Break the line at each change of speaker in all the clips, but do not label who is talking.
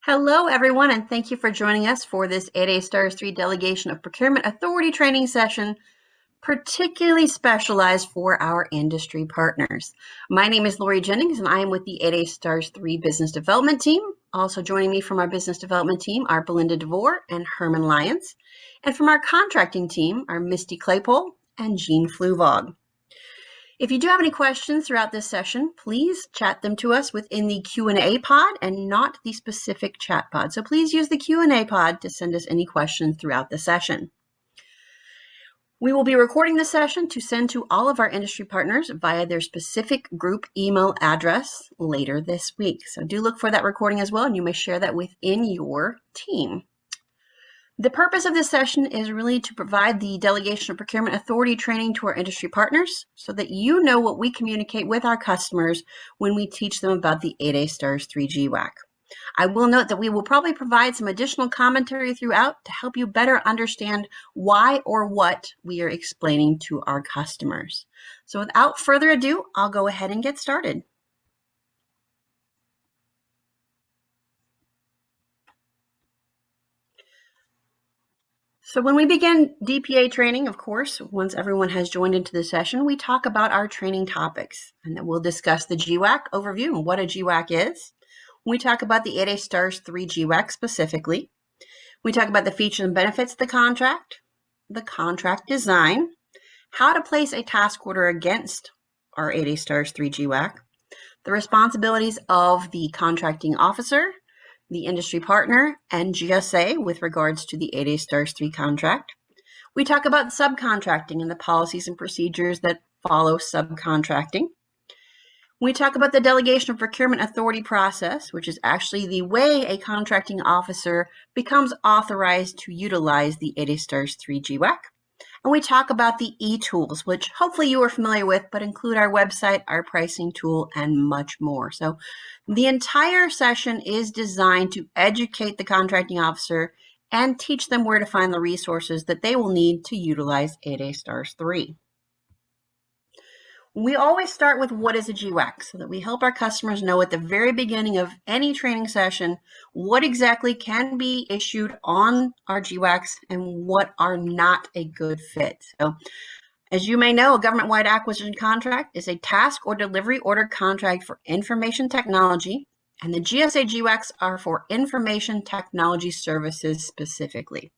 Hello, everyone, and thank you for joining us for this 8A Stars 3 Delegation of Procurement Authority training session, particularly specialized for our industry partners. My name is Lori Jennings, and I am with the 8A Stars 3 Business Development Team. Also joining me from our Business Development Team are Belinda DeVore and Herman Lyons. And from our Contracting Team are Misty Claypole and Jean Fluvog. If you do have any questions throughout this session, please chat them to us within the Q&A pod and not the specific chat pod. So please use the Q&A pod to send us any questions throughout the session. We will be recording this session to send to all of our industry partners via their specific group email address later this week. So do look for that recording as well, and you may share that within your team. The purpose of this session is really to provide the Delegation of Procurement Authority training to our industry partners so that you know what we communicate with our customers when we teach them about the 8A Stars 3 GWAC. I will note that we will probably provide some additional commentary throughout to help you better understand why or what we are explaining to our customers. So without further ado, I'll go ahead and get started. So when we begin DPA training, of course, once everyone has joined into the session, we talk about our training topics, and then we'll discuss the GWAC overview and what a GWAC is. We talk about the 8A Stars 3 GWAC specifically. We talk about the features and benefits of the contract design, how to place a task order against our 8A Stars 3 GWAC, the responsibilities of the contracting officer, the industry partner, and GSA with regards to the 8A Stars 3 contract. We talk about subcontracting and the policies and procedures that follow subcontracting. We talk about the Delegation of Procurement Authority process, which is actually the way a contracting officer becomes authorized to utilize the 8A Stars 3 GWAC. And we talk about the e-tools, which hopefully you are familiar with, but include our website, our pricing tool, and much more. So the entire session is designed to educate the contracting officer and teach them where to find the resources that they will need to utilize 8A Stars 3. We always start with what is a GWAC so that we help our customers know at the very beginning of any training session what exactly can be issued on our GWACs and what are not a good fit. So as you may know, a government-wide acquisition contract is a task or delivery order contract for information technology, and the GSA GWACs are for information technology services specifically.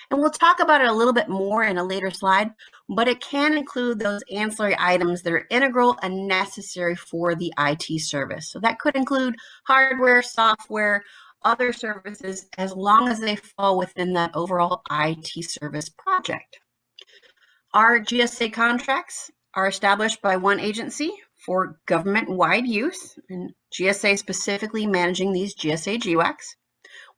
And we'll talk about it a little bit more in a later slide, but it can include those ancillary items that are integral and necessary for the IT service. So that could include hardware, software, other services, as long as they fall within that overall IT service project. Our GSA contracts are established by one agency for government-wide use, and GSA specifically managing these GSA GWACs.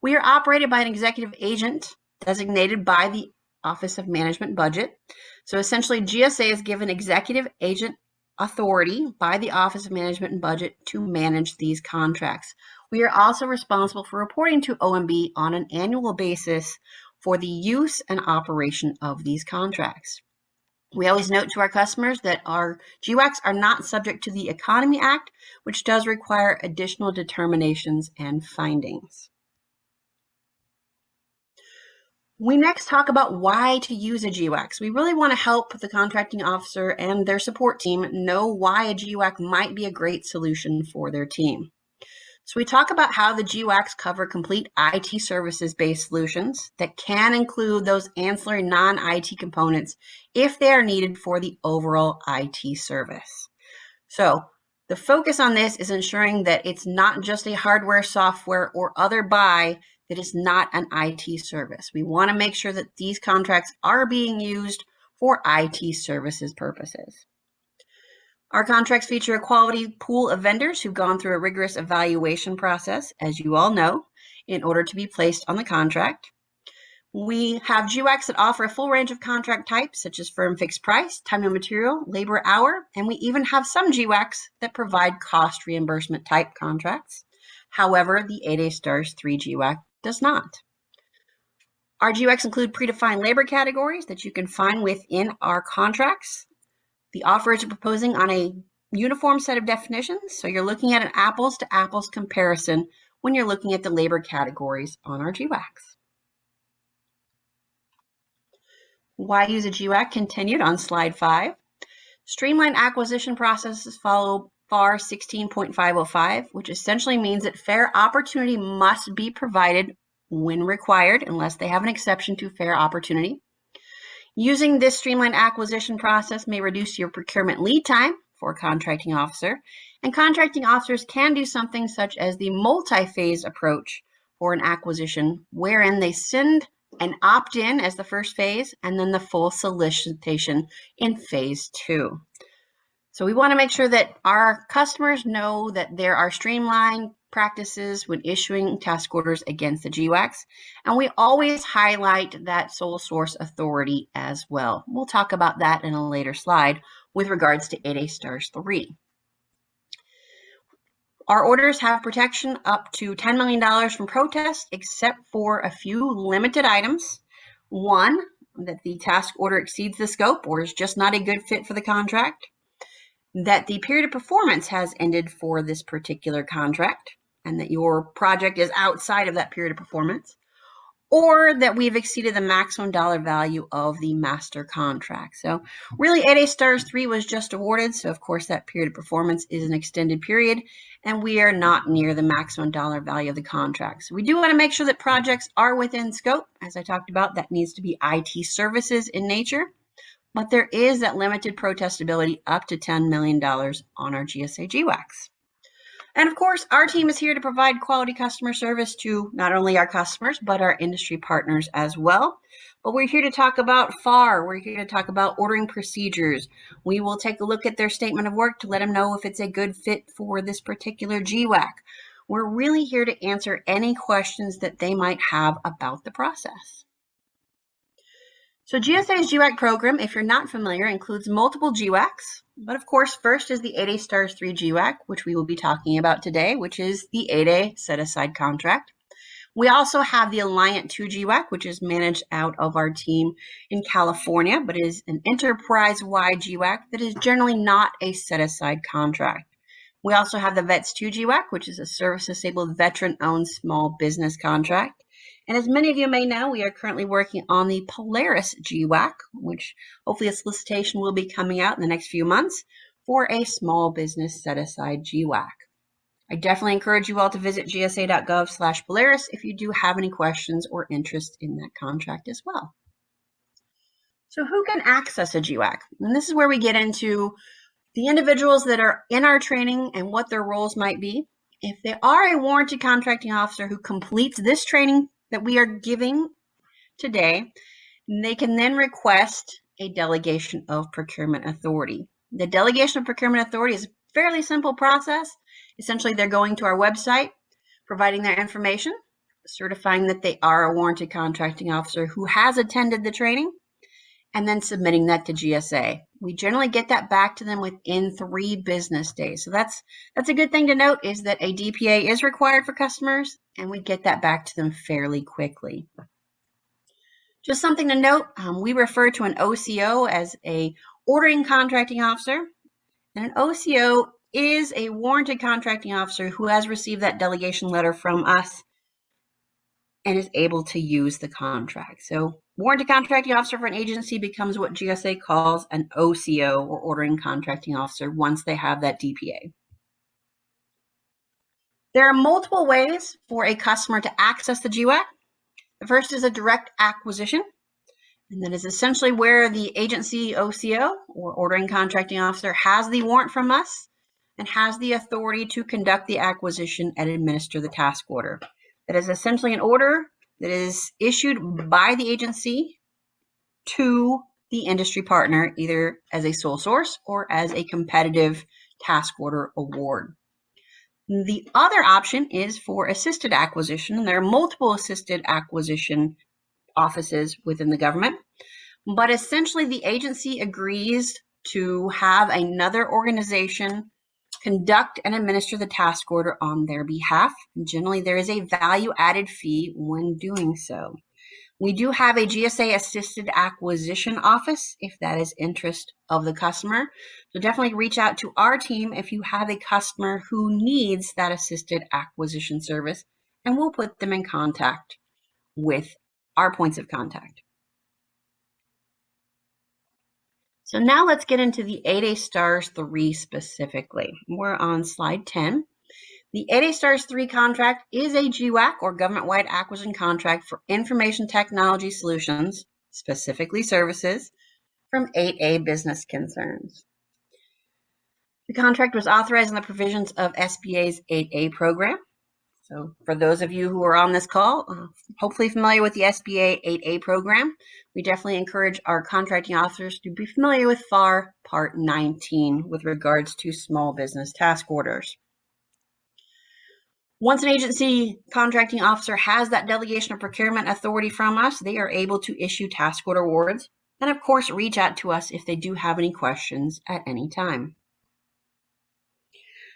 We are operated by an executive agent designated by the Office of Management Budget. So essentially, GSA is given executive agent authority by the Office of Management and Budget to manage these contracts. We are also responsible for reporting to OMB on an annual basis for the use and operation of these contracts. We always note to our customers that our GWACs are not subject to the Economy Act, which does require additional determinations and findings. We next talk about why to use a GWAC. So we really want to help the contracting officer and their support team know why a GWAC might be a great solution for their team. So we talk about how the GWACs cover complete IT services-based solutions that can include those ancillary non-IT components if they are needed for the overall IT service. So the focus on this is ensuring that it's not just a hardware, software, or other buy that is not an IT service. We want to make sure that these contracts are being used for IT services purposes. Our contracts feature a quality pool of vendors who've gone through a rigorous evaluation process, as you all know, in order to be placed on the contract. We have GWACs that offer a full range of contract types, such as firm fixed price, time and material, labor hour, and we even have some GWACs that provide cost reimbursement type contracts. However, the 8A Stars 3 GWAC does not. Our GWACs include predefined labor categories that you can find within our contracts. The offerors are proposing on a uniform set of definitions, so you're looking at an apples to apples comparison when you're looking at the labor categories on our GWACs. Why use a GWAC continued on slide 5. Streamlined acquisition processes follow FAR 16.505, which essentially means that fair opportunity must be provided when required, unless they have an exception to fair opportunity. Using this streamlined acquisition process may reduce your procurement lead time for a contracting officer, and contracting officers can do something such as the multi-phase approach for an acquisition, wherein they send an opt-in as the first phase and then the full solicitation in phase 2. So we want to make sure that our customers know that there are streamlined practices when issuing task orders against the GWACs, and we always highlight that sole source authority as well. We'll talk about that in a later slide with regards to 8A Stars 3. Our orders have protection up to $10 million from protest, except for a few limited items. One, that the task order exceeds the scope or is just not a good fit for the contract. That the period of performance has ended for this particular contract, and that your project is outside of that period of performance, or that we've exceeded the maximum dollar value of the master contract. So really 8A Stars 3 was just awarded, so of course that period of performance is an extended period, and we are not near the maximum dollar value of the contract. So we do want to make sure that projects are within scope. As I talked about, that needs to be IT services in nature. But there is that limited protestability up to $10 million on our GSA GWACs. And of course, our team is here to provide quality customer service to not only our customers, but our industry partners as well. But we're here to talk about FAR. We're here to talk about ordering procedures. We will take a look at their statement of work to let them know if it's a good fit for this particular GWAC. We're really here to answer any questions that they might have about the process. So GSA's GWAC program, if you're not familiar, includes multiple GWACs, but of course, first is the 8A Stars 3 GWAC, which we will be talking about today, which is the 8A set-aside contract. We also have the Alliant 2 GWAC, which is managed out of our team in California, but is an enterprise-wide GWAC that is generally not a set-aside contract. We also have the VETS 2 GWAC, which is a service-disabled veteran-owned small business contract. And as many of you may know, we are currently working on the Polaris GWAC, which hopefully a solicitation will be coming out in the next few months for a small business set-aside GWAC. I definitely encourage you all to visit gsa.gov/Polaris if you do have any questions or interest in that contract as well. So who can access a GWAC? And this is where we get into the individuals that are in our training and what their roles might be. If they are a warranted contracting officer who completes this training that we are giving today, they can then request a delegation of procurement authority. The delegation of procurement authority is a fairly simple process. Essentially, they're going to our website, providing their information, certifying that they are a warranted contracting officer who has attended the training, and then submitting that to GSA. We generally get that back to them within 3 business days. So that's a good thing to note, is that a DPA is required for customers, and we get that back to them fairly quickly. Just something to note, we refer to an OCO as a ordering contracting officer, and an OCO is a warranted contracting officer who has received that delegation letter from us and is able to use the contract. So warranted contracting officer for an agency becomes what GSA calls an OCO, or ordering contracting officer, once they have that DPA. There are multiple ways for a customer to access the GWAC. The first is a direct acquisition, and that is essentially where the agency OCO, or ordering contracting officer, has the warrant from us and has the authority to conduct the acquisition and administer the task order. That is essentially an order that is issued by the agency to the industry partner, either as a sole source or as a competitive task order award. The other option is for assisted acquisition. There are multiple assisted acquisition offices within the government, but essentially the agency agrees to have another organization conduct and administer the task order on their behalf. And generally, there is a value-added fee when doing so. We do have a GSA assisted acquisition office if that is interest of the customer. So definitely reach out to our team if you have a customer who needs that assisted acquisition service, and we'll put them in contact with our points of contact. So now let's get into the 8A Stars 3 specifically. We're on slide 10. The 8A Stars 3 contract is a GWAC or government-wide acquisition contract for information technology solutions, specifically services, from 8A business concerns. The contract was authorized in the provisions of SBA's 8A program. So for those of you who are on this call, hopefully familiar with the SBA 8A program, we definitely encourage our contracting officers to be familiar with FAR Part 19 with regards to small business task orders. Once an agency contracting officer has that delegation of procurement authority from us, they are able to issue task order awards and, of course, reach out to us if they do have any questions at any time.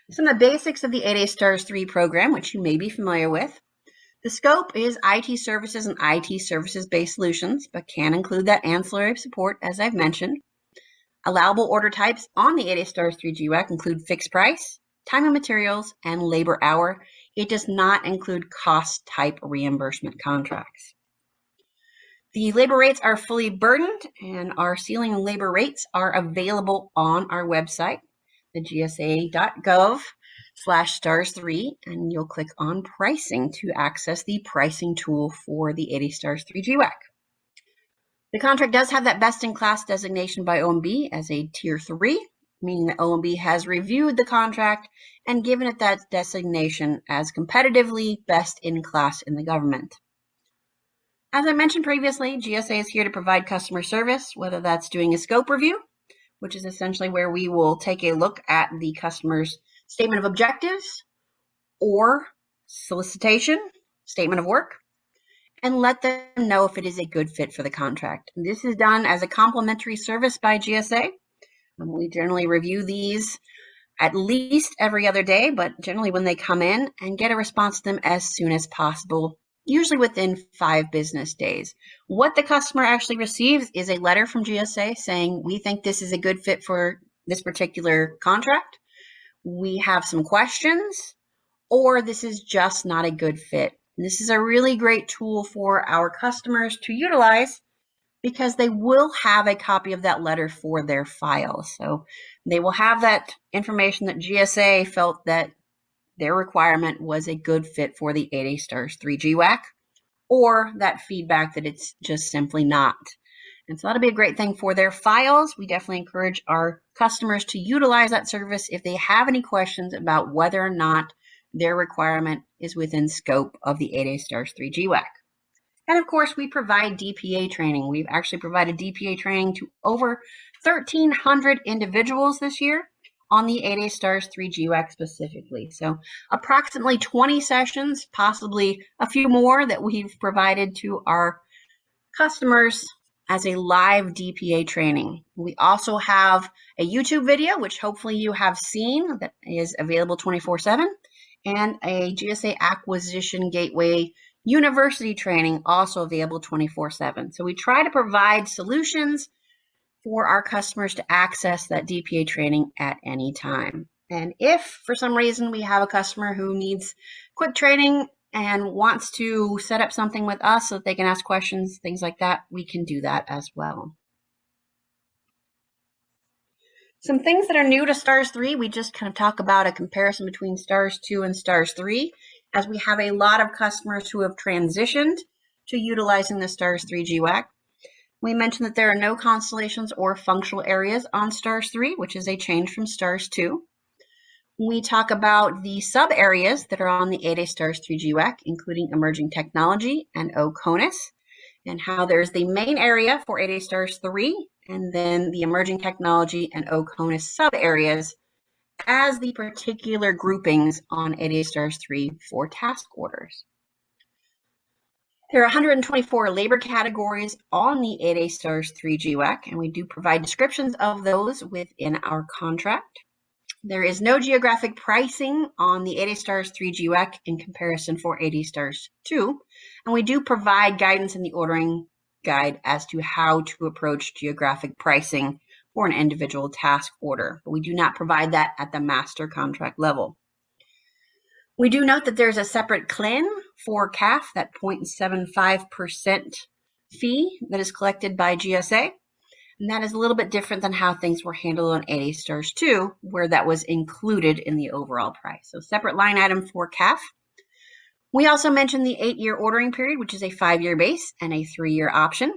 Some of the basics of the 8A Stars 3 program, which you may be familiar with. The scope is IT services and IT services-based solutions, but can include that ancillary support, as I've mentioned. Allowable order types on the 8A Stars 3 GWAC include fixed price, time and materials, and labor hour. It does not include cost type reimbursement contracts. The labor rates are fully burdened, and our ceiling labor rates are available on our website, the GSA.gov/stars3, and you'll click on pricing to access the pricing tool for the 8A Stars 3 GWAC. The contract does have that best-in-class designation by OMB as a Tier 3, meaning that OMB has reviewed the contract and given it that designation as competitively best-in-class in the government. As I mentioned previously, GSA is here to provide customer service, whether that's doing a scope review, which is essentially where we will take a look at the customer's statement of objectives or solicitation, statement of work, and let them know if it is a good fit for the contract. This is done as a complimentary service by GSA. We generally review these at least every other day, but generally when they come in, and get a response to them as soon as possible, usually within 5 business days. What the customer actually receives is a letter from GSA saying, we think this is a good fit for this particular contract. We have some questions, or this is just not a good fit. And this is a really great tool for our customers to utilize because they will have a copy of that letter for their file. So they will have that information that GSA felt that their requirement was a good fit for the 8A Stars 3 GWAC, or that feedback that it's just simply not. And so that'll be a great thing for their files. We definitely encourage our customers to utilize that service if they have any questions about whether or not their requirement is within scope of the 8A Stars 3 GWAC. And of course, we provide DPA training. We've actually provided DPA training to over 1,300 individuals this year on the 8A Stars 3 GWAC specifically. So approximately 20 sessions, possibly a few more that we've provided to our customers as a live DPA training. We also have a YouTube video, which hopefully you have seen, that is available 24/7, and a GSA Acquisition Gateway University training, also available 24/7. So we try to provide solutions for our customers to access that DPA training at any time. And if for some reason we have a customer who needs quick training and wants to set up something with us so that they can ask questions, things like that, we can do that as well. Some things that are new to Stars 3, we just kind of talk about a comparison between Stars 2 and Stars 3, as we have a lot of customers who have transitioned to utilizing the Stars 3 GWAC. We mentioned that there are no constellations or functional areas on Stars 3, which is a change from Stars 2. We talk about the sub-areas that are on the 8A Stars 3 GWAC, including emerging technology and OCONUS, and how there's the main area for 8A Stars 3, and then the emerging technology and OCONUS sub-areas as the particular groupings on 8A Stars 3 for task orders. There are 124 labor categories on the 8A Stars 3 GWAC, and we do provide descriptions of those within our contract. There is no geographic pricing on the 8A Stars 3 GWAC in comparison for 8A Stars 2, and we do provide guidance in the ordering guide as to how to approach geographic pricing for an individual task order, but we do not provide that at the master contract level. We do note that there's a separate CLIN for CAF, that 0.75% fee that is collected by GSA. And that is a little bit different than how things were handled on 8A Stars 2, where that was included in the overall price. So separate line item for CAF. We also mentioned the 8-year ordering period, which is a 5-year base and a 3-year option.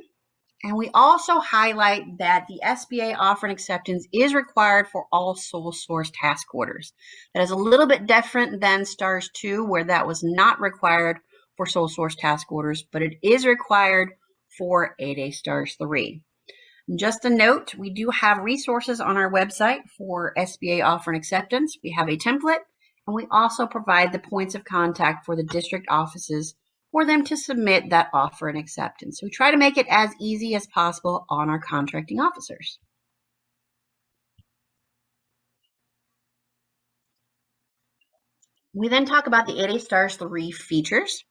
And we also highlight that the SBA offer and acceptance is required for all sole source task orders. That is a little bit different than Stars 2, where that was not required for sole source task orders, but it is required for 8A Stars 3. Just a note, we do have resources on our website for SBA offer and acceptance. We have a template, and we also provide the points of contact for the district offices for them to submit that offer and acceptance. So we try to make it as easy as possible on our contracting officers. We then talk about the 8A Stars 3 features,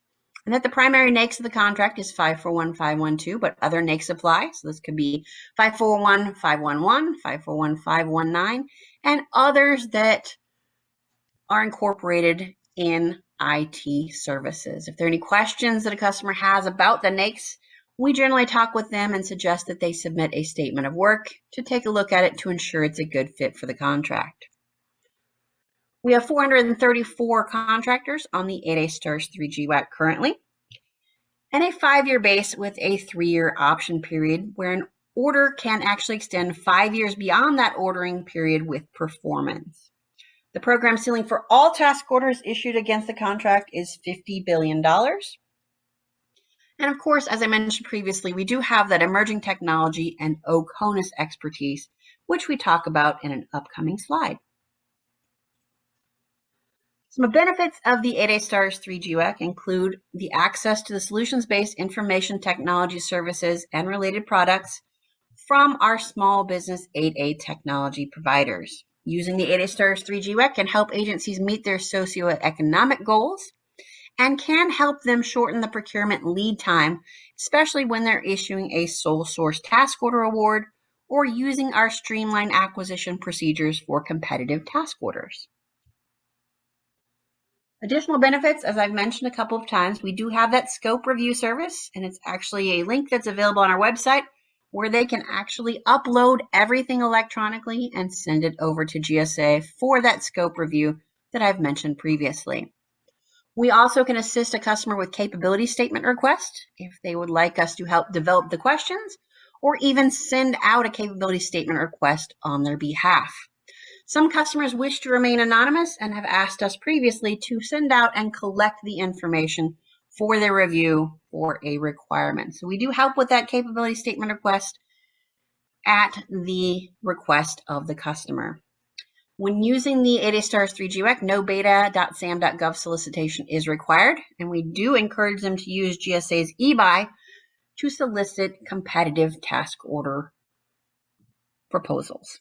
and that the primary NAICS of the contract is 541512, but other NAICS apply. So this could be 541511, 541519, and others that are incorporated in IT services. If there are any questions that a customer has about the NAICS, we generally talk with them and suggest that they submit a statement of work to take a look at it to ensure it's a good fit for the contract. We have 434 contractors on the 8A Stars 3 GWAC currently, and a 5-year base with a 3-year option period where an order can actually extend 5 years beyond that ordering period with performance. The program ceiling for all task orders issued against the contract is $50 billion. And of course, as I mentioned previously, we do have that emerging technology and OCONUS expertise, which we talk about in an upcoming slide. Some benefits of the 8A Stars 3 GWAC include the access to the solutions-based information technology services and related products from our small business 8A technology providers. Using the 8A Stars 3 GWAC can help agencies meet their socioeconomic goals and can help them shorten the procurement lead time, especially when they're issuing a sole source task order award or using our streamlined acquisition procedures for competitive task orders. Additional benefits, as I've mentioned a couple of times, we do have that scope review service, and it's actually a link that's available on our website where they can actually upload everything electronically and send it over to GSA for that scope review that I've mentioned previously. We also can assist a customer with capability statement request if they would like us to help develop the questions or even send out a capability statement request on their behalf. Some customers wish to remain anonymous and have asked us previously to send out and collect the information for their review for a requirement. So we do help with that capability statement request at the request of the customer. When using the 8A Stars 3 GWAC, no beta.sam.gov solicitation is required, and we do encourage them to use GSA's ebuy to solicit competitive task order proposals.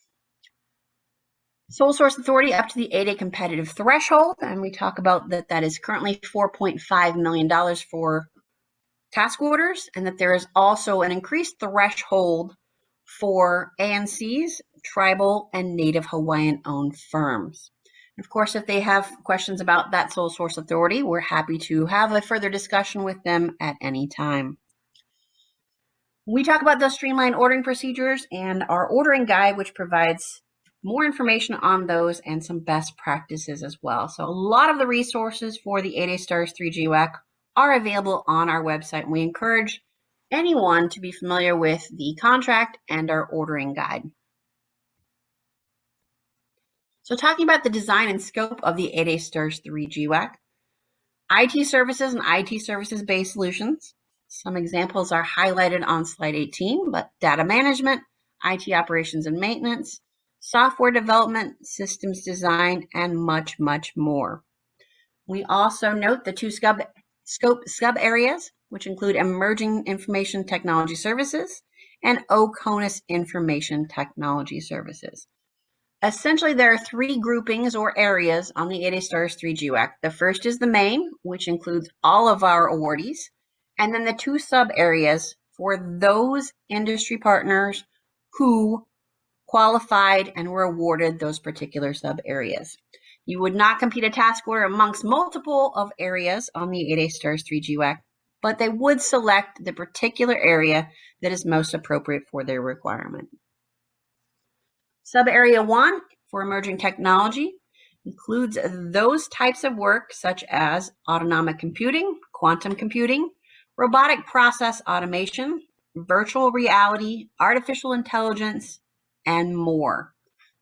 Sole source authority up to the 8A competitive threshold, and we talk about that is currently $4.5 million for task orders, and that there is also an increased threshold for ANCs, tribal, and Native Hawaiian-owned firms. And of course, if they have questions about that sole source authority, we're happy to have a further discussion with them at any time. We talk about those streamlined ordering procedures and our ordering guide, which provides more information on those and some best practices as well. So a lot of the resources for the 8A Stars 3 GWAC are available on our website, and we encourage anyone to be familiar with the contract and our ordering guide. So talking about the design and scope of the 8A Stars 3 GWAC, IT services and IT services-based solutions. Some examples are highlighted on slide 18, but data management, IT operations and maintenance, software development, systems design, and much, much more. We also note the two scope sub-areas, which include emerging information technology services and OCONUS information technology services. Essentially, there are three groupings or areas on the 8A Stars 3 GWAC. The first is the main, which includes all of our awardees, and then the two sub areas for those industry partners who qualified and were awarded those particular sub areas. You would not compete a task order amongst multiple of areas on the 8A Stars 3 GWAC, but they would select the particular area that is most appropriate for their requirement. Sub area 1 for emerging technology includes those types of work such as autonomic computing, quantum computing, robotic process automation, virtual reality, artificial intelligence, and more.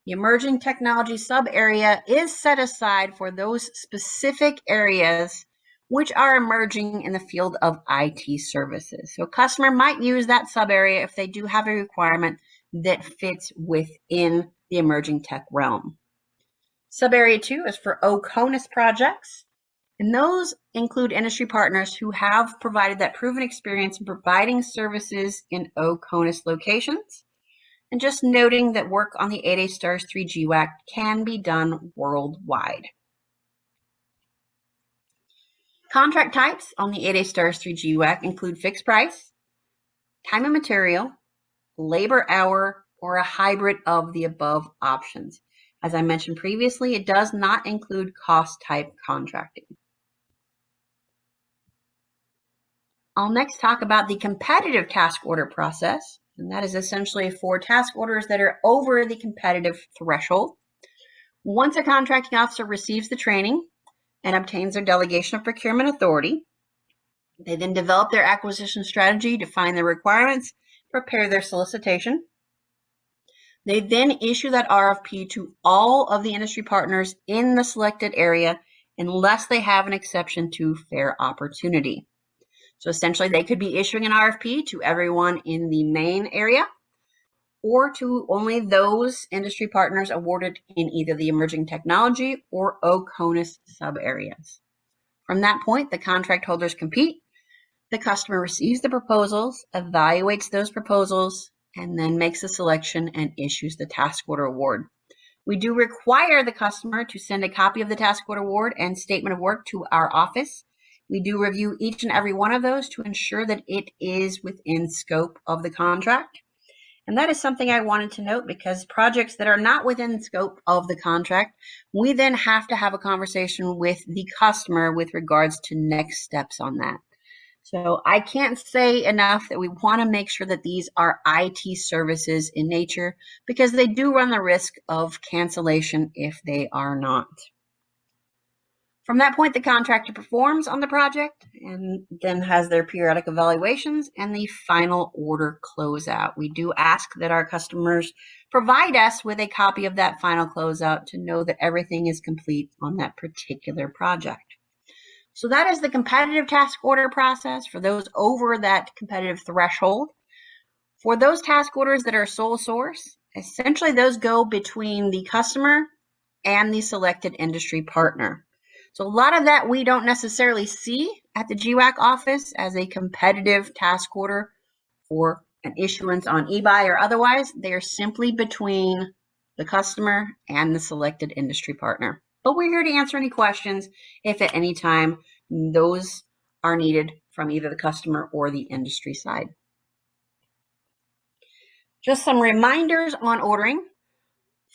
The emerging technology sub area is set aside for those specific areas which are emerging in the field of IT services. So a customer might use that sub area if they do have a requirement that fits within the emerging tech realm. Sub area 2 is for OCONUS projects, and those include industry partners who have provided that proven experience in providing services in OCONUS locations. And just noting that work on the 8A Stars 3 GWAC can be done worldwide. Contract types on the 8A Stars 3 GWAC include fixed price, time and material, labor hour, or a hybrid of the above options. As I mentioned previously, it does not include cost type contracting. I'll next talk about the competitive task order process, and that is essentially for task orders that are over the competitive threshold. Once a contracting officer receives the training and obtains their delegation of procurement authority, they then develop their acquisition strategy, define their requirements, prepare their solicitation. They then issue that RFP to all of the industry partners in the selected area unless they have an exception to fair opportunity. So essentially, they could be issuing an RFP to everyone in the main area or to only those industry partners awarded in either the emerging technology or OCONUS sub areas. From that point, the contract holders compete. The customer receives the proposals, evaluates those proposals, and then makes a selection and issues the task order award. We do require the customer to send a copy of the task order award and statement of work to our office. We do review each and every one of those to ensure that it is within scope of the contract. And that is something I wanted to note because projects that are not within scope of the contract, we then have to have a conversation with the customer with regards to next steps on that. So I can't say enough that we want to make sure that these are IT services in nature because they do run the risk of cancellation if they are not. From that point, the contractor performs on the project and then has their periodic evaluations and the final order closeout. We do ask that our customers provide us with a copy of that final closeout to know that everything is complete on that particular project. So that is the competitive task order process for those over that competitive threshold. For those task orders that are sole source, essentially those go between the customer and the selected industry partner. So a lot of that we don't necessarily see at the GWAC office as a competitive task order for an issuance on eBuy or otherwise. They are simply between the customer and the selected industry partner. But we're here to answer any questions if at any time those are needed from either the customer or the industry side. Just some reminders on ordering.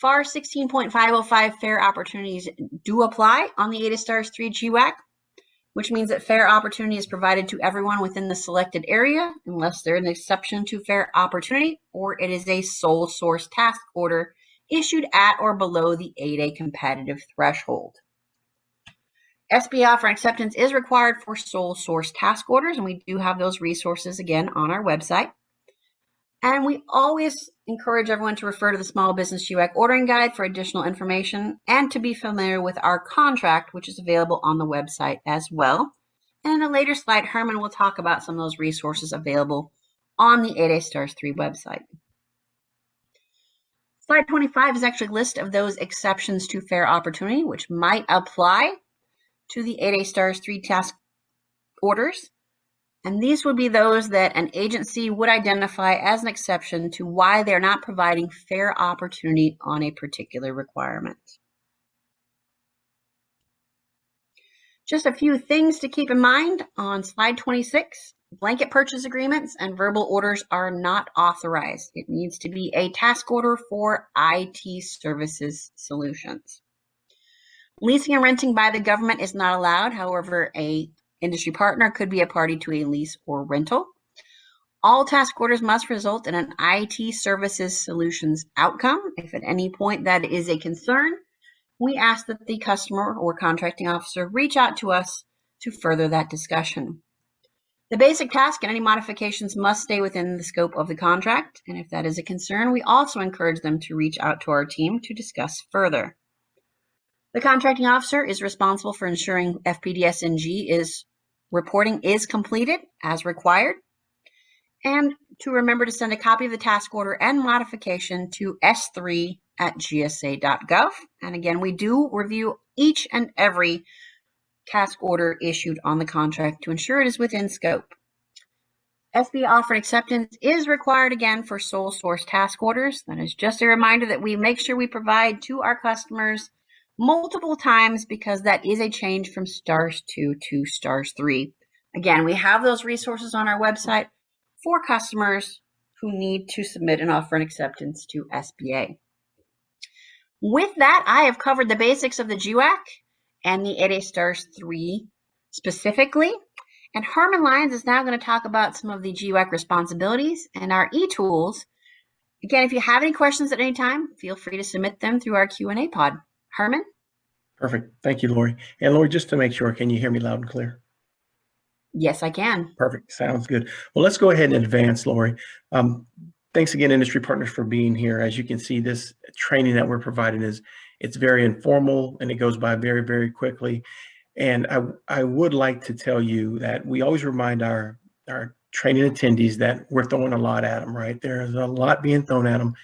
FAR 16.505 fair opportunities do apply on the 8A Stars 3 GWAC, which means that fair opportunity is provided to everyone within the selected area unless there's an exception to fair opportunity or it is a sole source task order issued at or below the 8A competitive threshold. SBA offer acceptance is required for sole source task orders, and we do have those resources again on our website. And we always encourage everyone to refer to the Small Business GWAC Ordering Guide for additional information and to be familiar with our contract, which is available on the website as well. And in a later slide, Herman will talk about some of those resources available on the 8A Stars 3 website. Slide 25 is actually a list of those exceptions to fair opportunity, which might apply to the 8A Stars 3 task orders. And these would be those that an agency would identify as an exception to why they're not providing fair opportunity on a particular requirement. Just a few things to keep in mind on slide 26. Blanket purchase agreements and verbal orders are not authorized. It needs to be a task order for IT services solutions. Leasing and renting by the government is not allowed. However, a industry partner could be a party to a lease or rental. All task orders must result in an IT services solutions outcome. If at any point that is a concern, we ask that the customer or contracting officer reach out to us to further that discussion. The basic task and any modifications must stay within the scope of the contract, and if that is a concern, we also encourage them to reach out to our team to discuss further. The contracting officer is responsible for ensuring FPDS-NG reporting is completed as required, and to remember to send a copy of the task order and modification to s3@gsa.gov. And again, we do review each and every task order issued on the contract to ensure it is within scope. SBA offer and acceptance is required again for sole source task orders. That is just a reminder that we make sure we provide to our customers multiple times because that is a change from stars 2 to stars 3. Again, we have those resources on our website for customers who need to submit an offer and acceptance to SBA. With that, I have covered the basics of the GWAC and the 8A stars 3 specifically. And Herman Lyons is now going to talk about some of the GWAC responsibilities and our e-tools. Again, if you have any questions at any time, feel free to submit them through our Q&A pod. Herman?
Perfect. Thank you, Lori. And Lori, just to make sure, can you hear me loud and clear?
Yes, I can.
Perfect. Sounds good. Well, let's go ahead and advance, Lori. Thanks again, industry partners, for being here. As you can see, this training that we're providing it's very informal and it goes by very, very quickly. And I would like to tell you that we always remind our training attendees that we're throwing a lot at them, right? There's a lot being thrown at them,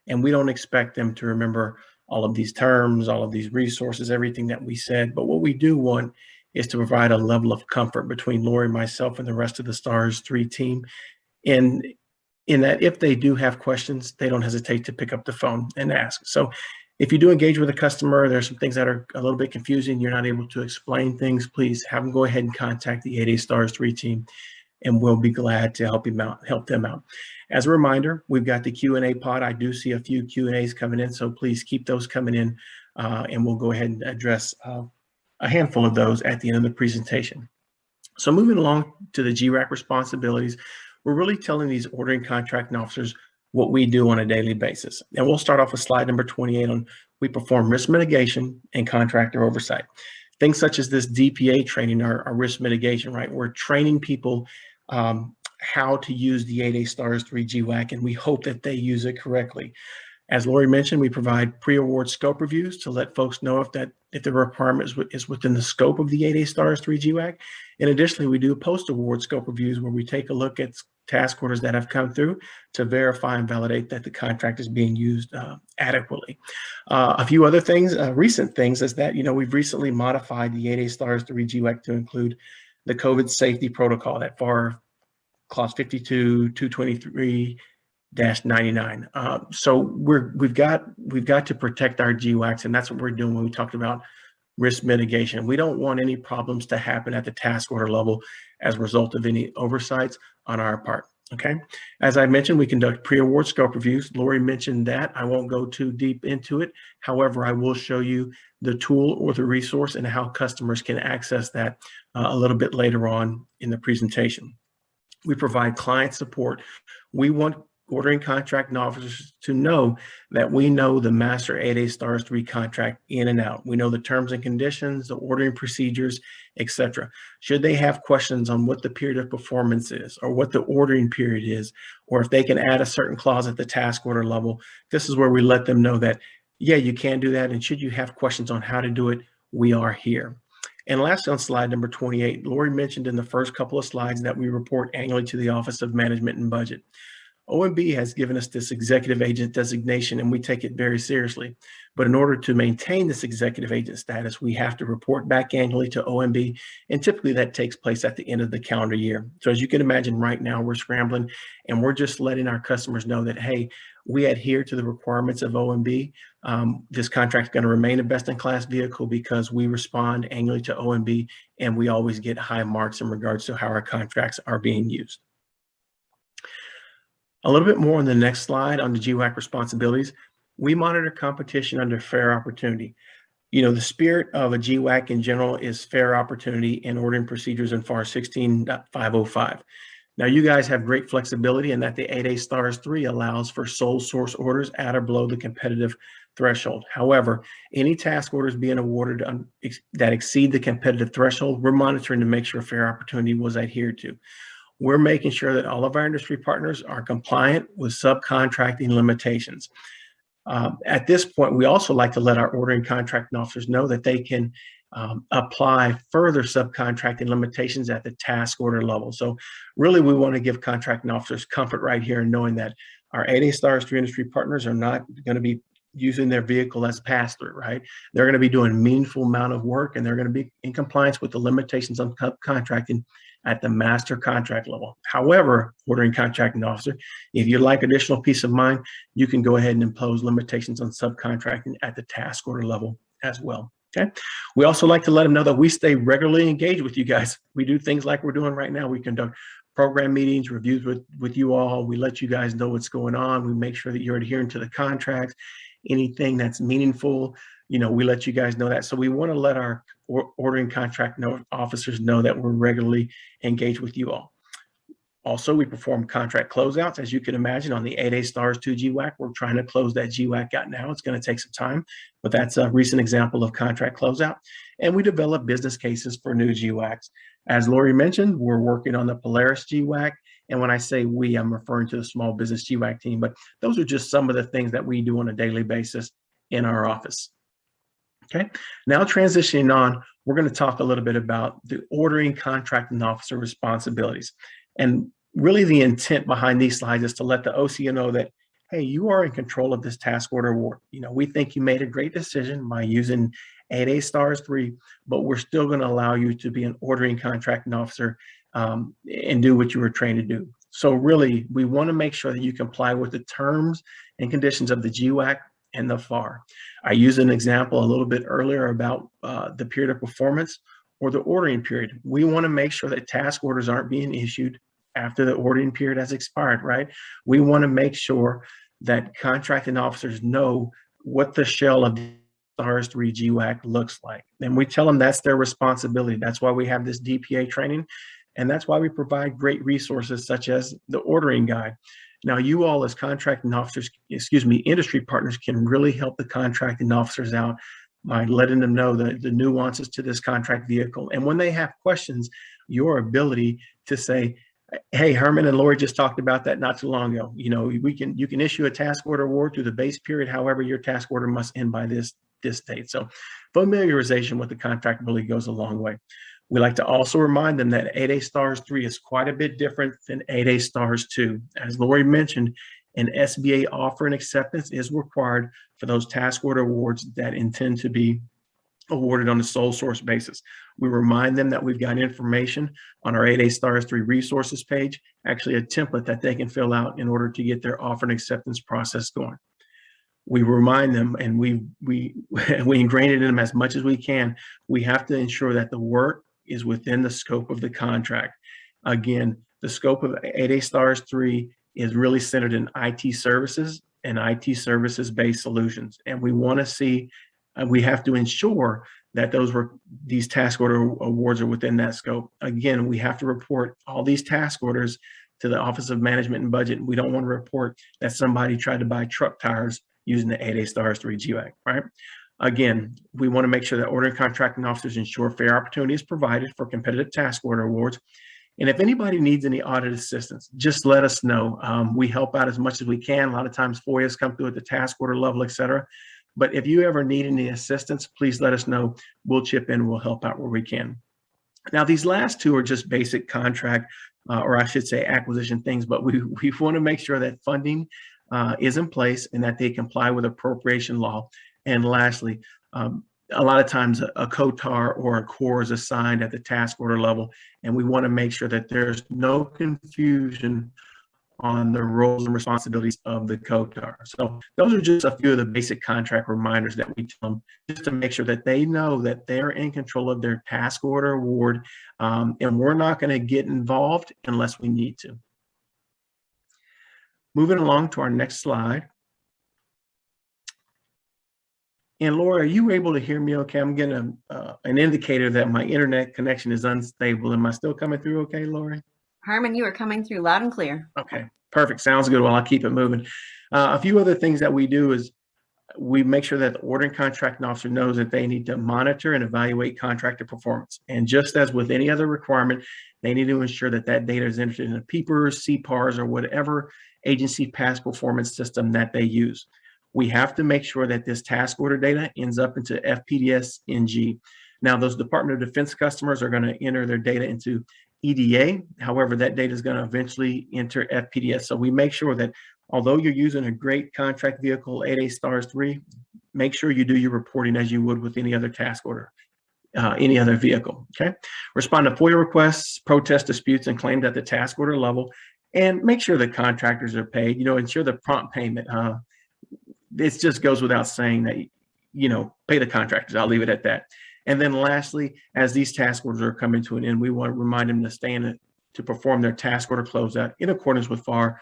and we don't expect them to remember all of these terms, all of these resources, everything that we said. But what we do want is to provide a level of comfort between Lori, myself, and the rest of the STARS 3 team. And in that, if they do have questions, they don't hesitate to pick up the phone and ask. So if you do engage with a customer, there's some things that are a little bit confusing, you're not able to explain things, please have them go ahead and contact the 8A STARS 3 team, and we'll be glad to help them out. As a reminder, we've got the Q&A pod. I do see a few Q&As coming in, so please keep those coming in, and we'll go ahead and address a handful of those at the end of the presentation. So moving along to the GWAC responsibilities, we're really telling these ordering contracting officers what we do on a daily basis. And we'll start off with slide number 28 on we perform risk mitigation and contractor oversight. Things such as this DPA training are risk mitigation, right? We're training people how to use the 8A STARS 3 GWAC, and we hope that they use it correctly. As Lori mentioned, we provide pre-award scope reviews to let folks know if the requirement is within the scope of the 8A STARS 3 GWAC. And additionally, we do post-award scope reviews where we take a look at task orders that have come through to verify and validate that the contract is being used adequately. A few other things, recent things, is that we've recently modified the 8A STARS 3 GWAC to include the COVID safety protocol, that FAR Clause 52-223-99. So we've got to protect our GWACs, and that's what we're doing when we talked about risk mitigation. We don't want any problems to happen at the task order level as a result of any oversights on our part. Okay. As I mentioned, we conduct pre-award scope reviews. Lori mentioned that. I won't go too deep into it. However, I will show you the tool or the resource and how customers can access that a little bit later on in the presentation. We provide client support. We want ordering contracting officers to know that we know the master 8A STARS 3 contract in and out. We know the terms and conditions, the ordering procedures, etc. Should they have questions on what the period of performance is, or what the ordering period is, or if they can add a certain clause at the task order level, this is where we let them know that, yeah, you can do that. And should you have questions on how to do it, we are here. And lastly, on slide number 28, Lori mentioned in the first couple of slides that we report annually to the Office of Management and Budget. OMB has given us this executive agent designation, and we take it very seriously. But in order to maintain this executive agent status, we have to report back annually to OMB, and typically that takes place at the end of the calendar year. So as you can imagine, right now we're scrambling, and we're just letting our customers know that, hey, we adhere to the requirements of OMB. This contract is going to remain a best-in-class vehicle because we respond annually to OMB, and we always get high marks in regards to how our contracts are being used. A little bit more on the next slide on the GWAC responsibilities. We monitor competition under fair opportunity. You know, the spirit of a GWAC in general is fair opportunity and ordering procedures in FAR 16.505. Now, you guys have great flexibility in that the 8A Stars 3 allows for sole source orders at or below the competitive threshold. However, any task orders being awarded that exceed the competitive threshold, we're monitoring to make sure fair opportunity was adhered to. We're making sure that all of our industry partners are compliant with subcontracting limitations. At this point, we also like to let our ordering contracting officers know that they can apply further subcontracting limitations at the task order level. So really, we want to give contracting officers comfort right here in knowing that our 8A Stars 3 industry partners are not going to be using their vehicle as pass-through, right? They're going to be doing a meaningful amount of work, and they're going to be in compliance with the limitations on subcontracting at the master contract level. However, ordering contracting officer, if you'd like additional peace of mind, you can go ahead and impose limitations on subcontracting at the task order level as well. Okay. We also like to let them know that we stay regularly engaged with you guys. We do things like we're doing right now. We conduct program meetings, reviews with you all. We let you guys know what's going on. We make sure that you're adhering to the contracts. Anything that's meaningful, you know, we let you guys know that. So we want to let our ordering contract officers know that we're regularly engaged with you all. Also, we perform contract closeouts. As you can imagine, on the 8A Stars 2 GWAC, we're trying to close that GWAC out now. It's going to take some time, but that's a recent example of contract closeout. And we develop business cases for new GWACs. As Lori mentioned, we're working on the Polaris GWAC. And when I say we, I'm referring to the small business GWAC team, but those are just some of the things that we do on a daily basis in our office. Okay, now transitioning on, we're going to talk a little bit about the ordering contracting officer responsibilities. And really the intent behind these slides is to let the OCO know that, hey, you are in control of this task order award. You know, we think you made a great decision by using 8A Stars 3, but we're still going to allow you to be an ordering contracting officer and do what you were trained to do. So really, we want to make sure that you comply with the terms and conditions of the GWAC and the FAR. I used an example a little bit earlier about the period of performance or the ordering period. We want to make sure that task orders aren't being issued after the ordering period has expired, right? We want to make sure that contracting officers know what the shell of the Stars 3 GWAC looks like. And we tell them that's their responsibility. That's why we have this DPA training. And that's why we provide great resources such as the ordering guide. Now, you all as contracting officers, industry partners can really help the contracting officers out by letting them know the nuances to this contract vehicle. And when they have questions, your ability to say, hey, Herman and Lori just talked about that not too long ago. You know, you can issue a task order award through the base period. However, your task order must end by this date. So familiarization with the contract really goes a long way. We like to also remind them that 8A Stars 3 is quite a bit different than 8A Stars 2. As Lori mentioned, an SBA offer and acceptance is required for those task order awards that intend to be awarded on a sole source basis. We remind them that we've got information on our 8A Stars 3 resources page, actually a template that they can fill out in order to get their offer and acceptance process going. We remind them, and we ingrain it in them as much as we can. We have to ensure that the work is within the scope of the contract. Again, the scope of 8A Stars 3 is really centered in IT services and IT services-based solutions. And we want to see, we have to ensure that these task order awards are within that scope. Again, we have to report all these task orders to the Office of Management and Budget. We don't want to report that somebody tried to buy truck tires using the 8A Stars 3 GWAC, right? Again, we want to make sure that ordering contracting officers ensure fair opportunity is provided for competitive task order awards. And if anybody needs any audit assistance, just let us know. We help out as much as we can. A lot of times FOIAs come through at the task order level, et cetera. But if you ever need any assistance, please let us know. We'll chip in, we'll help out where we can. Now, these last two are just basic contract, or I should say acquisition things, but we want to make sure that funding is in place and that they comply with appropriation law. And lastly, a lot of times a COTAR or a core is assigned at the task order level, and we want to make sure that there's no confusion on the roles and responsibilities of the COTAR. So those are just a few of the basic contract reminders that we tell them, just to make sure that they know that they're in control of their task order award, and we're not going to get involved unless we need to. Moving along to our next slide. And Laura, are you able to hear me okay? I'm getting an indicator that my internet connection is unstable. Am I still coming through okay, Laura?
Harmon, you are coming through loud and clear.
Okay, perfect. Sounds good. Well, I'll keep it moving. A few other things that we do is we make sure that the ordering contracting officer knows that they need to monitor and evaluate contractor performance. And just as with any other requirement, they need to ensure that that data is entered in a PPERS, CPARS, or whatever agency past performance system that they use. We have to make sure that this task order data ends up into FPDS NG. Now, those Department of Defense customers are going to enter their data into EDA. However, that data is going to eventually enter FPDS. So we make sure that although you're using a great contract vehicle, 8A Stars 3, make sure you do your reporting as you would with any other task order, any other vehicle, okay? Respond to FOIA requests, protest disputes, and claims at the task order level, and make sure the contractors are paid, ensure the prompt payment. It just goes without saying that, pay the contractors. I'll leave it at that. And then lastly, as these task orders are coming to an end, we want to remind them to stand to perform their task order closeout in accordance with FAR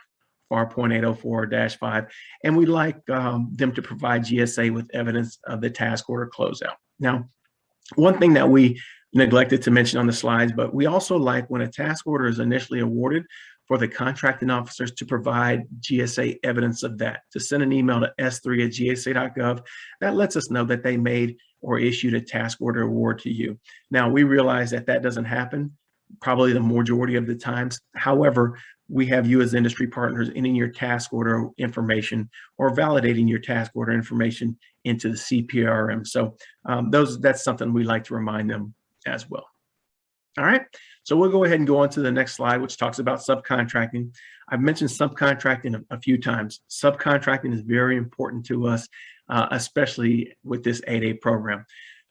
0.804-5. And we like them to provide GSA with evidence of the task order closeout. Now, one thing that we neglected to mention on the slides, but we also like when a task order is initially awarded for the contracting officers to provide GSA evidence of that, to send an email to s3@gsa.gov. That lets us know that they made or issued a task order award to you. Now, we realize that that doesn't happen probably the majority of the times. However, we have you as industry partners entering your task order information or validating your task order information into the CPRM. So that's something we like to remind them as well. All right, so we'll go ahead and go on to the next slide, which talks about subcontracting. I've mentioned subcontracting a few times. Subcontracting is very important to us, especially with this 8A program.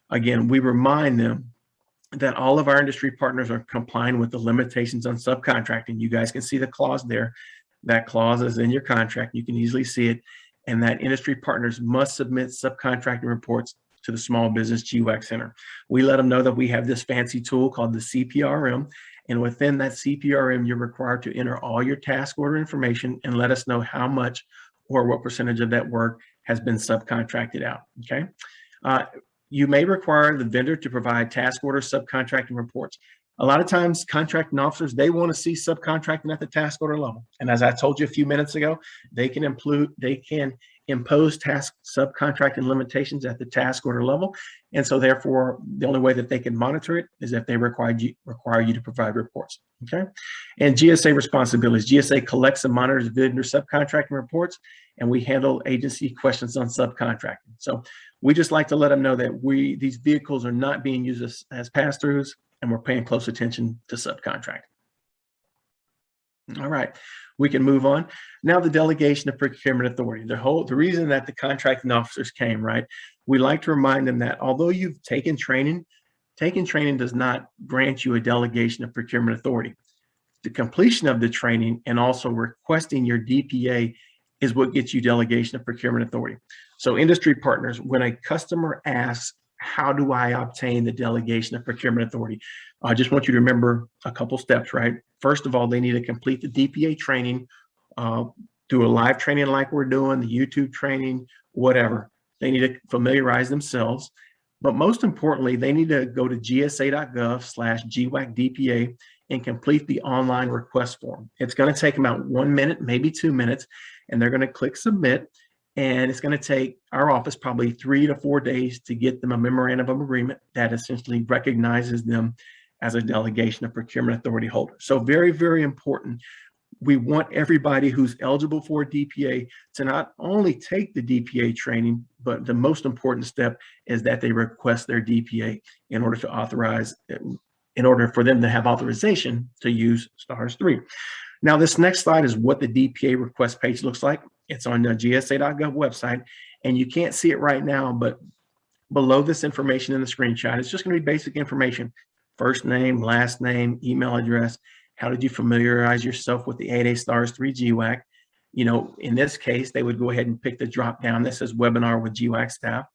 Again, we remind them that all of our industry partners are complying with the limitations on subcontracting. You guys can see the clause there. That clause is in your contract. You can easily see it. And that industry partners must submit subcontracting reports to the Small Business GWAC Center. We let them know that we have this fancy tool called the CPRM. And within that CPRM, you're required to enter all your task order information and let us know how much or what percentage of that work has been subcontracted out, okay? You may require the vendor to provide task order subcontracting reports. A lot of times contracting officers, they want to see subcontracting at the task order level. And as I told you a few minutes ago, they can impose task subcontracting limitations at the task order level. And so therefore, the only way that they can monitor it is if they require you to provide reports, okay? And GSA responsibilities. GSA collects and monitors vendor subcontracting reports, and we handle agency questions on subcontracting. So we just like to let them know that these vehicles are not being used as pass-throughs, and we're paying close attention to subcontracting. All right, we can move on. Now the delegation of procurement authority. The reason that the contracting officers came, right? We like to remind them that although you've taken training does not grant you a delegation of procurement authority. The completion of the training and also requesting your DPA is what gets you delegation of procurement authority. So industry partners, when a customer asks, how do I obtain the delegation of procurement authority? I just want you to remember a couple steps, right? First of all, they need to complete the DPA training, do a live training like we're doing, the YouTube training, whatever. They need to familiarize themselves. But most importantly, they need to go to gsa.gov/GWAC DPA and complete the online request form. It's going to take them about 1 minute, maybe 2 minutes, and they're going to click submit. And it's going to take our office probably 3 to 4 days to get them a memorandum of agreement that essentially recognizes them as a delegation of procurement authority holder. So very, very important. We want everybody who's eligible for a DPA to not only take the DPA training, but the most important step is that they request their DPA in order to authorize in order for them to have authorization to use STARS 3. Now, this next slide is what the DPA request page looks like. It's on the GSA.gov website, and you can't see it right now, but below this information in the screenshot, it's just going to be basic information: first name, last name, email address. How did you familiarize yourself with the 8A STARS 3 GWAC? You know, in this case, they would go ahead and pick the drop down that says webinar with GWAC staff.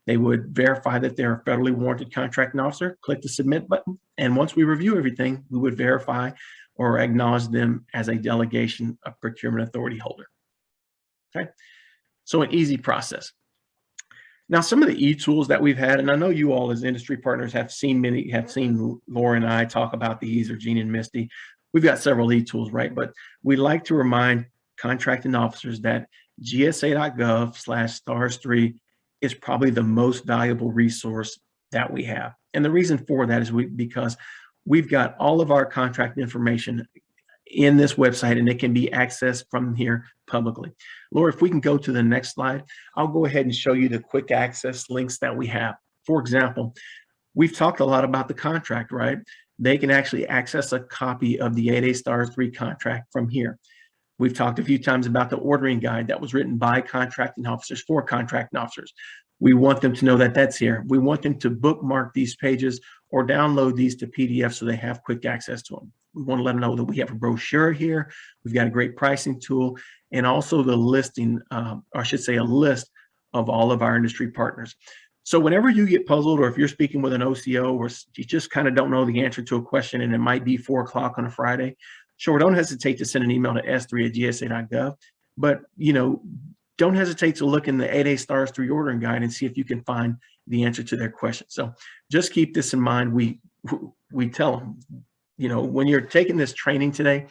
They would verify that they're a federally warranted contracting officer, click the submit button, and once we review everything, we would verify or acknowledge them as a delegation of procurement authority holder. Okay, so an easy process. Now, some of the e-tools that we've had, and I know you all as industry partners have seen Laura and I talk about these, or Gene and Misty. We've got several e-tools, right? But we like to remind contracting officers that gsa.gov/STARS3 is probably the most valuable resource that we have. And the reason for that is because we've got all of our contract information in this website, and it can be accessed from here publicly. Laura, if we can go to the next slide, I'll go ahead and show you the quick access links that we have. For example, we've talked a lot about the contract, right? They can actually access a copy of the 8A STARS 3 contract from here. We've talked a few times about the ordering guide that was written by contracting officers for contracting officers. We want them to know that that's here. We want them to bookmark these pages or download these to PDF so they have quick access to them. We want to let them know that we have a brochure here. We've got a great pricing tool, and also the listing, or I should say a list of all of our industry partners. So whenever you get puzzled, or if you're speaking with an OCO, or you just kind of don't know the answer to a question and it might be 4 o'clock on a Friday, sure, don't hesitate to send an email to s3@gsa.gov. But, you know, don't hesitate to look in the 8A STARS 3 ordering guide and see if you can find the answer to their question. So just keep this in mind. We tell them, you know, when you're taking this training today,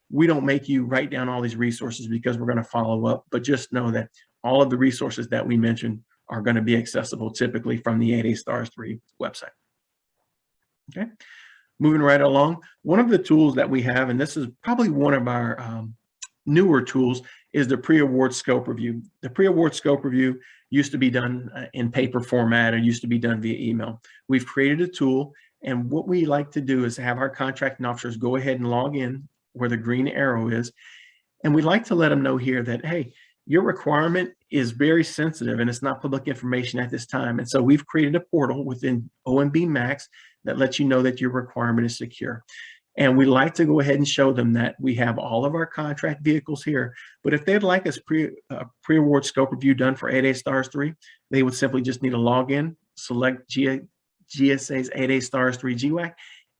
we don't make you write down all these resources because we're going to follow up, but just know that all of the resources that we mentioned are going to be accessible typically from the 8A STARS 3 website. Okay, moving right along. One of the tools that we have, and this is probably one of our newer tools, is the pre-award scope review. The pre-award scope review used to be done in paper format, or used to be done via email. We've created a tool, and what we like to do is have our contracting officers go ahead and log in where the green arrow is, and we'd like to let them know here that, hey, your requirement is very sensitive and it's not public information at this time. And so we've created a portal within OMB Max that lets you know that your requirement is secure. And we like to go ahead and show them that we have all of our contract vehicles here. But if they'd like us pre-award scope review done for 8A STARS 3, they would simply just need to log in, select GSA's 8A STARS 3 GWAC,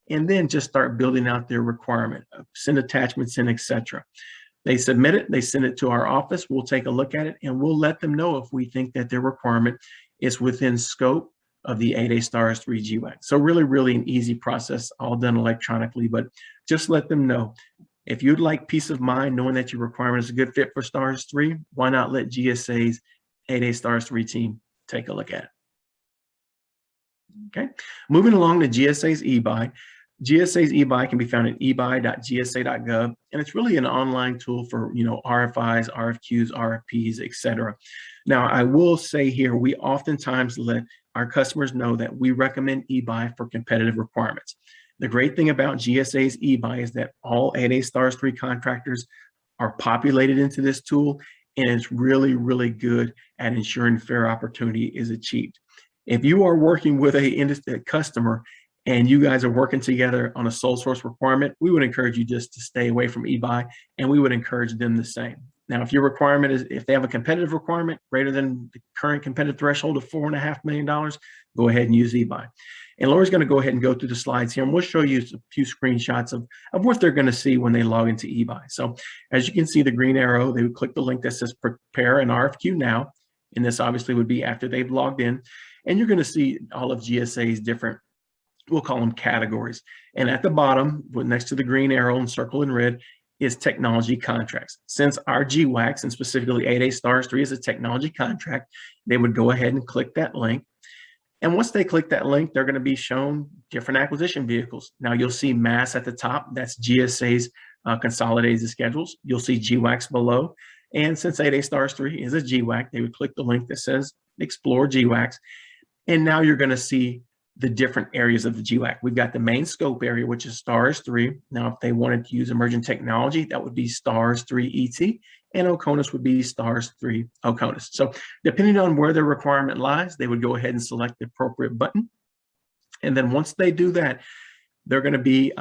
and then just start building out their requirement, send attachments in, etc. They submit it, they send it to our office, we'll take a look at it, and we'll let them know if we think that their requirement is within scope of the 8A STARS 3 GWAC. So really, really an easy process, all done electronically, but just let them know. If you'd like peace of mind knowing that your requirement is a good fit for STARS 3, why not let GSA's 8A STARS 3 team take a look at it? Okay, moving along to GSA's eBuy. GSA's eBuy can be found at ebuy.gsa.gov, and it's really an online tool for, you know, RFIs, RFQs, RFPs, etc. Now, I will say here, we oftentimes let our customers know that we recommend eBuy for competitive requirements. The great thing about GSA's eBuy is that all 8A STARS 3 contractors are populated into this tool, and it's really, really good at ensuring fair opportunity is achieved. If you are working with a customer and you guys are working together on a sole source requirement, we would encourage you just to stay away from eBuy, and we would encourage them the same. Now, if your requirement is, if they have a competitive requirement greater than the current competitive threshold of $4.5 million, go ahead and use eBuy. And Laura's going to go ahead and go through the slides here, and we'll show you a few screenshots of what they're going to see when they log into eBuy. So as you can see, the green arrow, they would click the link that says prepare an RFQ now. And this obviously would be after they've logged in. And you're going to see all of GSA's different, we'll call them categories. And at the bottom, next to the green arrow and circle in red, is technology contracts. Since our GWACs, and specifically 8A STARS 3 is a technology contract, they would go ahead and click that link. And once they click that link, they're going to be shown different acquisition vehicles. Now you'll see MASS at the top. That's GSA's consolidated schedules. You'll see GWACs below. And since 8A STARS 3 is a GWAC, they would click the link that says Explore GWACs. And now you're going to see the different areas of the GWAC. We've got the main scope area, which is STARS 3. Now, if they wanted to use emerging technology, that would be STARS 3 ET, and OCONUS would be STARS 3 OCONUS. So depending on where their requirement lies, they would go ahead and select the appropriate button. And then once they do that, they're going to be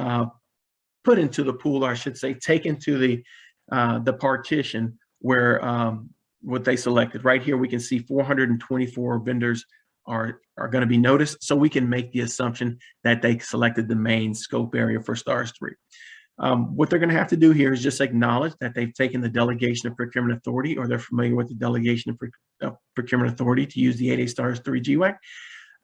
put into the pool, or I should say, taken to the partition where what they selected. Right here, we can see 424 vendors are going to be noticed, so we can make the assumption that they selected the main scope area for STARS 3. What they're going to have to do here is just acknowledge that they've taken the Delegation of Procurement Authority, or they're familiar with the Delegation of Procurement Authority to use the 8A STARS 3 GWAC.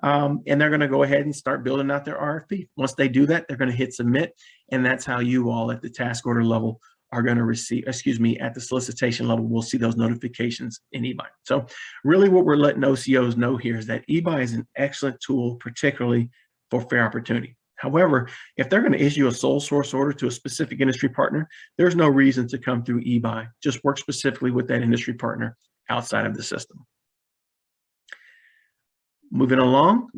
And they're going to go ahead and start building out their RFP. Once they do that, they're going to hit submit, and that's how you all at the task order level are going to receive, at the solicitation level, we'll see those notifications in ebuy. So really what we're letting OCOs know here is that ebuy is an excellent tool, particularly for fair opportunity. However, if they're going to issue a sole source order to a specific industry partner, there's no reason to come through ebuy. Just work specifically with that industry partner outside of the system. Moving along,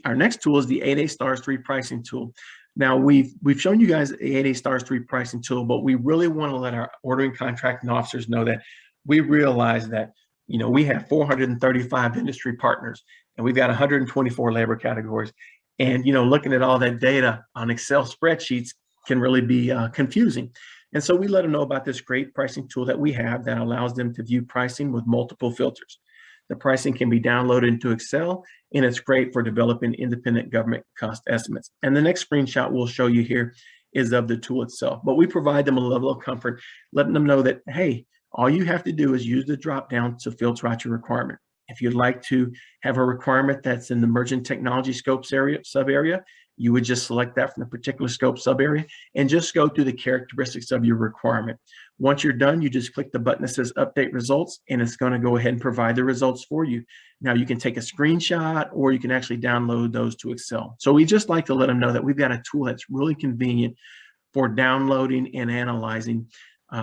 our next tool is the 8A STARS 3 pricing tool. Now, we've shown you guys the 8A STARS 3 pricing tool, but we really want to let our ordering contracting officers know that we realize that, we have 435 industry partners, and we've got 124 labor categories. And, looking at all that data on Excel spreadsheets can really be confusing. And so we let them know about this great pricing tool that we have that allows them to view pricing with multiple filters. The pricing can be downloaded into Excel, and it's great for developing independent government cost estimates. And the next screenshot we'll show you here is of the tool itself. But we provide them a level of comfort, letting them know that, hey, all you have to do is use the drop down to filter out your requirement. If you'd like to have a requirement that's in the emerging technology scope sub area, you would just select that from the particular scope sub area and just go through the characteristics of your requirement. Once you're done, you just click the button that says update results, and it's going to go ahead and provide the results for you. Now you can take a screenshot, or you can actually download those to Excel. So we just like to let them know that we've got a tool that's really convenient for downloading and analyzing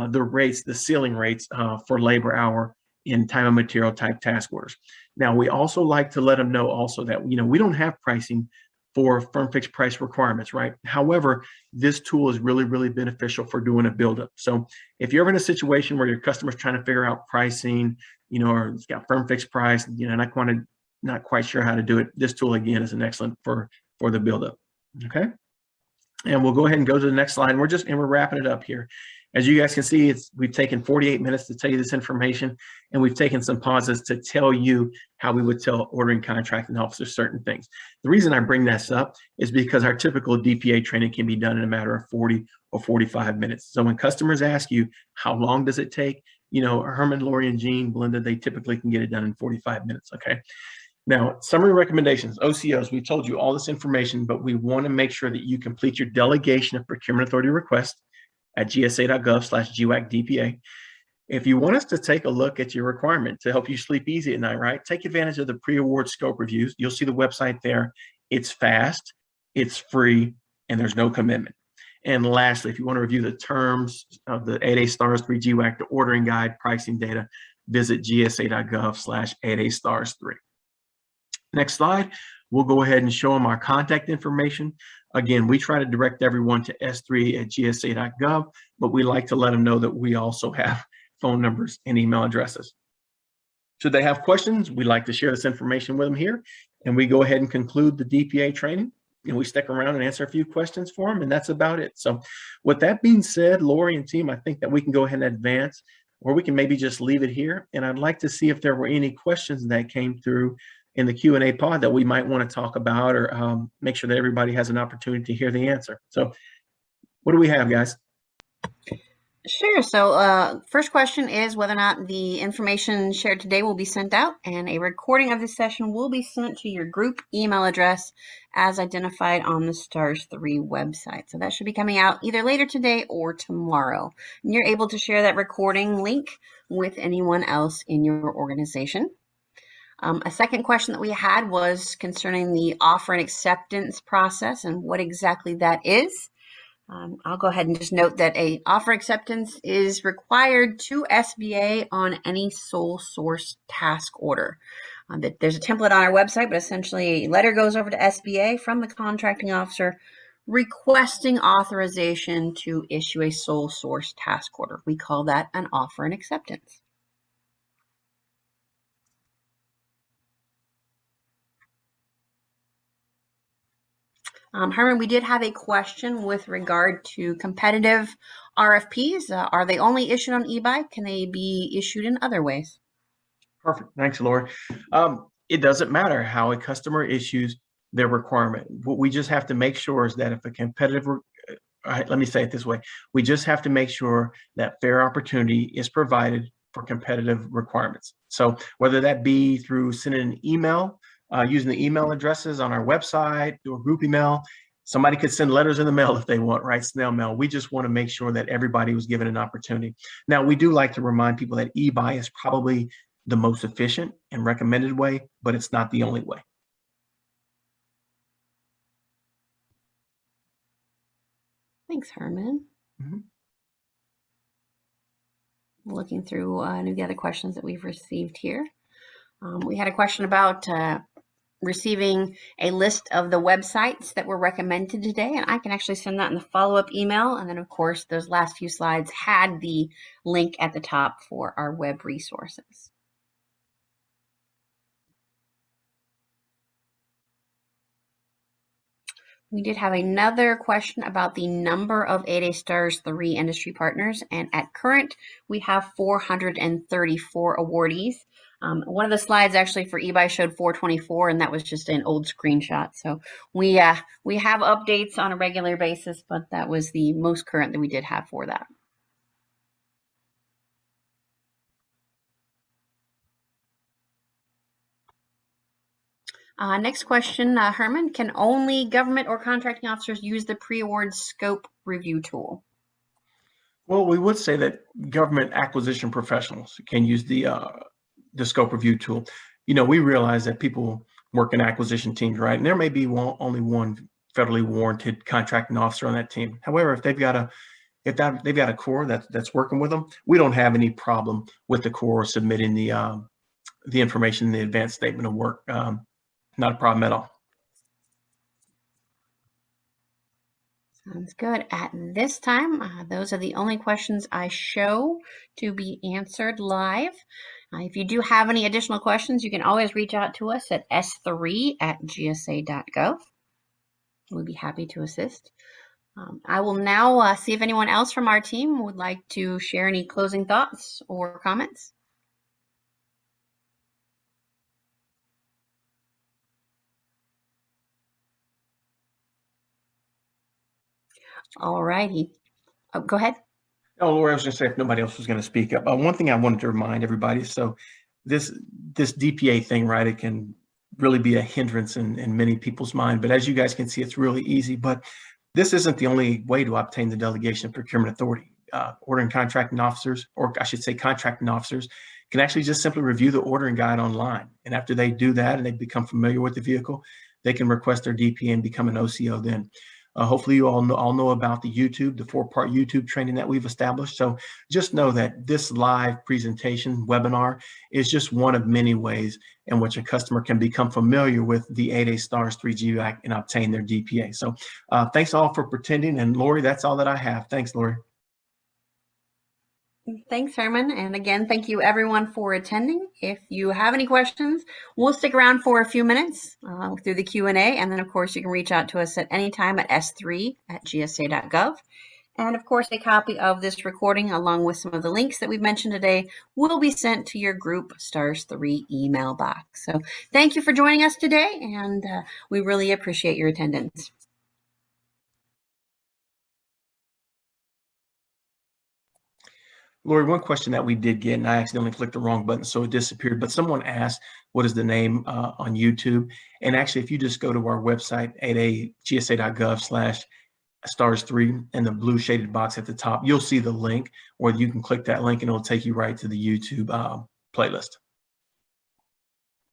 the rates, the ceiling rates for labor hour in time and material type task orders. Now, we also like to let them know also that, we don't have pricing for firm fixed price requirements, right? However, this tool is really, really beneficial for doing a buildup. So if you're ever in a situation where your customer's trying to figure out pricing, or it's got firm fixed price, not quite sure how to do it, this tool again is an excellent for the buildup. Okay. And we'll go ahead and go to the next slide. We're wrapping it up here. As you guys can see, we've taken 48 minutes to tell you this information, and we've taken some pauses to tell you how we would tell ordering contracting officers certain things. The reason I bring this up is because our typical DPA training can be done in a matter of 40 or 45 minutes. So when customers ask you, how long does it take? Herman, Lori, and Jean, Belinda, they typically can get it done in 45 minutes, okay? Now, summary recommendations, OCOs, we told you all this information, but we want to make sure that you complete your Delegation of Procurement Authority request at gsa.gov/GWAC DPA. If you want us to take a look at your requirement to help you sleep easy at night, right? Take advantage of the pre-award scope reviews. You'll see the website there. It's fast, it's free, and there's no commitment. And lastly, if you want to review the terms of the 8A STARS 3 GWAC, the ordering guide, pricing data, visit gsa.gov/8A STARS 3. Next slide, we'll go ahead and show them our contact information. Again, we try to direct everyone to s3@gsa.gov, but we like to let them know that we also have phone numbers and email addresses. Should they have questions, we like to share this information with them here, and we go ahead and conclude the DPA training, and we stick around and answer a few questions for them, and that's about it. So with that being said, Lori and team, I think that we can go ahead and advance, or we can maybe just leave it here, and I'd like to see if there were any questions that came through in the Q&A pod that we might want to talk about, or make sure that everybody has an opportunity to hear the answer. So what do we have, guys?
Sure. So first question is whether or not the information shared today will be sent out, and a recording of this session will be sent to your group email address as identified on the STARS 3 website. So that should be coming out either later today or tomorrow. And you're able to share that recording link with anyone else in your organization. A second question that we had was concerning the offer and acceptance process and what exactly that is. I'll go ahead and just note that a offer acceptance is required to SBA on any sole source task order. There's a template on our website, but essentially a letter goes over to SBA from the contracting officer requesting authorization to issue a sole source task order. We call that an offer and acceptance. Herman, we did have a question with regard to competitive RFPs. Are they only issued on eBuy? Can they be issued in other ways?
Perfect. Thanks, Lori. It doesn't matter how a customer issues their requirement. What we just have to make sure is that if a competitive, let me say it this way, we just have to make sure that fair opportunity is provided for competitive requirements. So whether that be through sending an email, using the email addresses on our website or group email, somebody could send letters in the mail if they want, right? Snail mail. We just want to make sure that everybody was given an opportunity. Now, we do like to remind people that eBuy is probably the most efficient and recommended way, but it's not the only way.
Thanks, Herman. Looking through any of the other questions that we've received here. We had a question about receiving a list of the websites that were recommended today, and I can actually send that in the follow-up email. And then, of course, those last few slides had the link at the top for our web resources. We did have another question about the number of 8A Stars 3 industry partners, and at current, we have 434 awardees. One of the slides actually for eBuy showed 424, and that was just an old screenshot. So we have updates on a regular basis, but that was the most current that we did have for that. Next question, Herman, can only government or contracting officers use the pre-award scope review tool?
Well, we would say that government acquisition professionals can use the scope review tool. You know, we realize that people work in acquisition teams, right? And there may be only one federally warranted contracting officer on that team. However, if they've got a core that's working with them, we don't have any problem with the core submitting the information in the advanced statement of work. Not a problem at all.
Sounds good. At this time, those are the only questions I show to be answered live. If you do have any additional questions, you can always reach out to us at s3@gsa.gov. We'll be happy to assist. I will now see if anyone else from our team would like to share any closing thoughts or comments. All righty. Oh, go ahead.
Oh, Laura, I was going to say if nobody else was going to speak up. One thing I wanted to remind everybody, so this DPA thing, right, it can really be a hindrance in many people's mind. But as you guys can see, it's really easy. But this isn't the only way to obtain the delegation of procurement authority. Ordering contracting officers, or I should say contracting officers, can actually just simply review the ordering guide online. And after they do that and they become familiar with the vehicle, they can request their DPA and become an OCO then. Hopefully you all know about the 4-part YouTube training that we've established. So just know that this live presentation webinar is just one of many ways in which a customer can become familiar with the 8A Stars 3 GWAC and obtain their DPA. So thanks all for pretending. And Lori, that's all that I have. Thanks, Lori.
Thanks, Herman. And again, thank you everyone for attending. If you have any questions, we'll stick around for a few minutes through the Q&A. And then, of course, you can reach out to us at any time at s3@gsa.gov. And, of course, a copy of this recording, along with some of the links that we've mentioned today, will be sent to your group Stars 3 email box. So thank you for joining us today, and we really appreciate your attendance.
Lori, one question that we did get, and I accidentally clicked the wrong button, so it disappeared, but someone asked, what is the name on YouTube? And actually, if you just go to our website, 8agsa.gov/stars3, and the blue shaded box at the top, you'll see the link, or you can click that link and it'll take you right to the YouTube playlist.